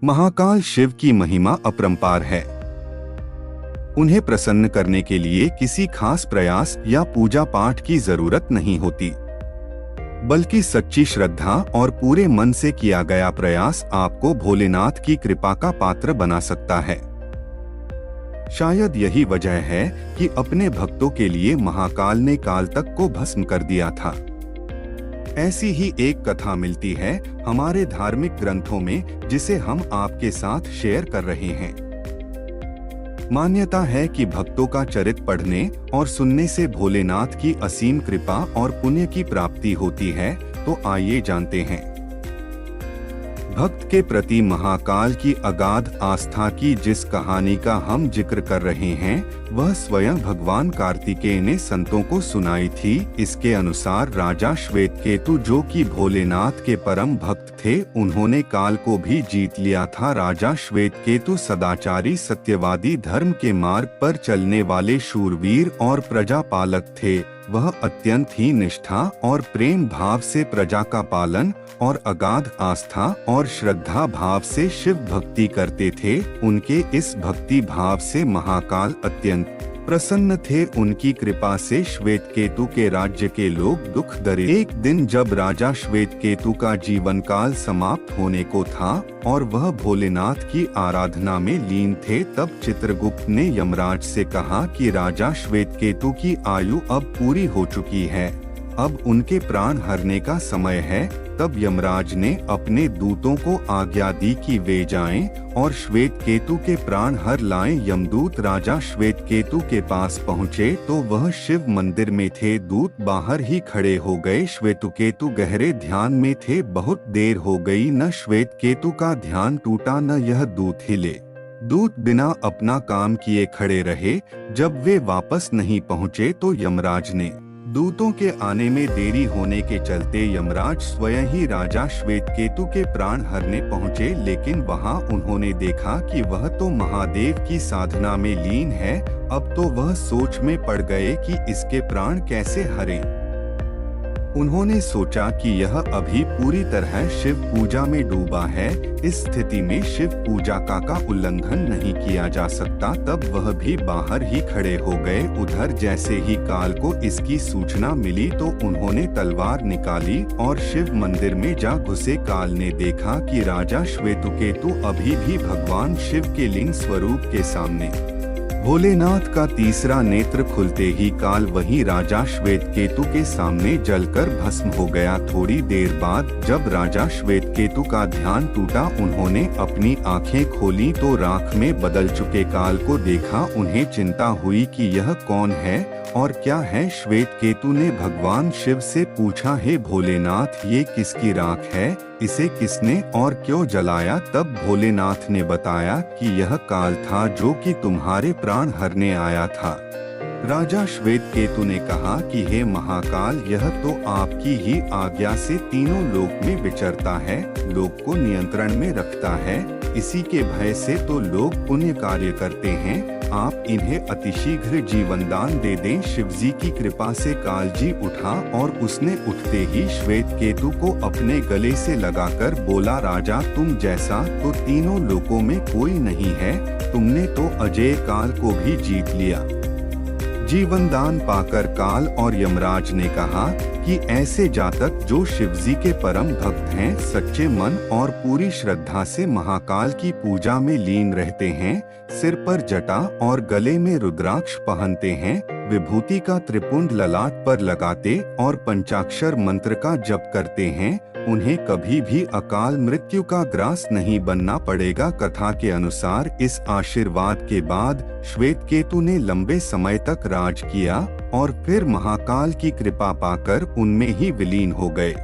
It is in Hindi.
महाकाल शिव की महिमा अपरंपार है। उन्हें प्रसन्न करने के लिए किसी खास प्रयास या पूजा पाठ की जरूरत नहीं होती, बल्कि सच्ची श्रद्धा और पूरे मन से किया गया प्रयास आपको भोलेनाथ की कृपा का पात्र बना सकता है। शायद यही वजह है कि अपने भक्तों के लिए महाकाल ने काल तक को भस्म कर दिया था। ऐसी ही एक कथा मिलती है हमारे धार्मिक ग्रंथों में, जिसे हम आपके साथ शेयर कर रहे हैं। मान्यता है कि भक्तों का चरित्र पढ़ने और सुनने से भोलेनाथ की असीम कृपा और पुण्य की प्राप्ति होती है। तो आइए जानते हैं। भक्त के प्रति महाकाल की अगाध आस्था की जिस कहानी का हम जिक्र कर रहे हैं, वह स्वयं भगवान कार्तिकेय ने संतों को सुनाई थी। इसके अनुसार राजा श्वेतकेतु, जो कि भोलेनाथ के परम भक्त थे, उन्होंने काल को भी जीत लिया था। राजा श्वेतकेतु सदाचारी, सत्यवादी, धर्म के मार्ग पर चलने वाले शूरवीर और प्रजापालक थे। वह अत्यंत ही निष्ठा और प्रेम भाव से प्रजा का पालन और अगाध आस्था और श्रद्धा भाव से शिव भक्ति करते थे। उनके इस भक्ति भाव से महाकाल अत्यंत प्रसन्न थे। उनकी कृपा से श्वेतकेतु के राज्य के लोग दुख दरिद्र। एक दिन जब राजा श्वेतकेतु का जीवन काल समाप्त होने को था और वह भोलेनाथ की आराधना में लीन थे, तब चित्रगुप्त ने यमराज से कहा कि राजा श्वेतकेतु की आयु अब पूरी हो चुकी है, अब उनके प्राण हरने का समय है। तब यमराज ने अपने दूतों को आज्ञा दी कि वे जाएं और श्वेतकेतु के प्राण हर लाएं। यमदूत राजा श्वेतकेतु के पास पहुँचे तो वह शिव मंदिर में थे। दूत बाहर ही खड़े हो गए। श्वेतकेतु गहरे ध्यान में थे। बहुत देर हो गई, न श्वेतकेतु का ध्यान टूटा न यह दूत हिले। दूत बिना अपना काम किए खड़े रहे। जब वे वापस नहीं पहुँचे तो यमराज ने दूतों के आने में देरी होने के चलते यमराज स्वयं ही राजा श्वेतकेतु के प्राण हरने पहुँचे। लेकिन वहां उन्होंने देखा कि वह तो महादेव की साधना में लीन है। अब तो वह सोच में पड़ गए कि इसके प्राण कैसे हरें। उन्होंने सोचा कि यह अभी पूरी तरह शिव पूजा में डूबा है, इस स्थिति में शिव पूजा का उल्लंघन नहीं किया जा सकता। तब वह भी बाहर ही खड़े हो गए। उधर जैसे ही काल को इसकी सूचना मिली तो उन्होंने तलवार निकाली और शिव मंदिर में जा घुसे। काल ने देखा कि राजा श्वेतकेतु अभी भी भगवान शिव के लिंग स्वरूप के सामने। भोलेनाथ का तीसरा नेत्र खुलते ही काल वही राजा श्वेतकेतु के सामने जलकर भस्म हो गया। थोड़ी देर बाद जब राजा श्वेतकेतु का ध्यान टूटा, उन्होंने अपनी आंखें खोली तो राख में बदल चुके काल को देखा। उन्हें चिंता हुई कि यह कौन है और क्या है। श्वेतकेतु ने भगवान शिव से पूछा, हे भोलेनाथ, ये किसकी राख है? इसे किसने और क्यों जलाया? तब भोलेनाथ ने बताया कि यह काल था जो कि तुम्हारे प्राण हरने आया था। राजा श्वेतकेतु ने कहा कि हे महाकाल, यह तो आपकी ही आज्ञा से तीनों लोक में विचरता है, लोक को नियंत्रण में रखता है। इसी के भय से तो लोग पुण्य कार्य करते हैं। आप इन्हें अतिशीघ्र जीवन दान दे दें। शिवजी की कृपा से काल जी उठा और उसने उठते ही श्वेतकेतु को अपने गले से लगाकर बोला, राजा, तुम जैसा तो तीनों लोकों में कोई नहीं है। तुमने तो अजय काल को भी जीत लिया। जीवन दान पाकर काल और यमराज ने कहा कि ऐसे जातक जो शिवजी के परम भक्त हैं, सच्चे मन और पूरी श्रद्धा से महाकाल की पूजा में लीन रहते हैं, सिर पर जटा और गले में रुद्राक्ष पहनते हैं, विभूति का त्रिपुंड ललाट पर लगाते और पंचाक्षर मंत्र का जप करते हैं, उन्हें कभी भी अकाल मृत्यु का ग्रास नहीं बनना पड़ेगा। कथा के अनुसार इस आशीर्वाद के बाद श्वेतकेतु ने लंबे समय तक राज किया और फिर महाकाल की कृपा पाकर उनमें ही विलीन हो गए।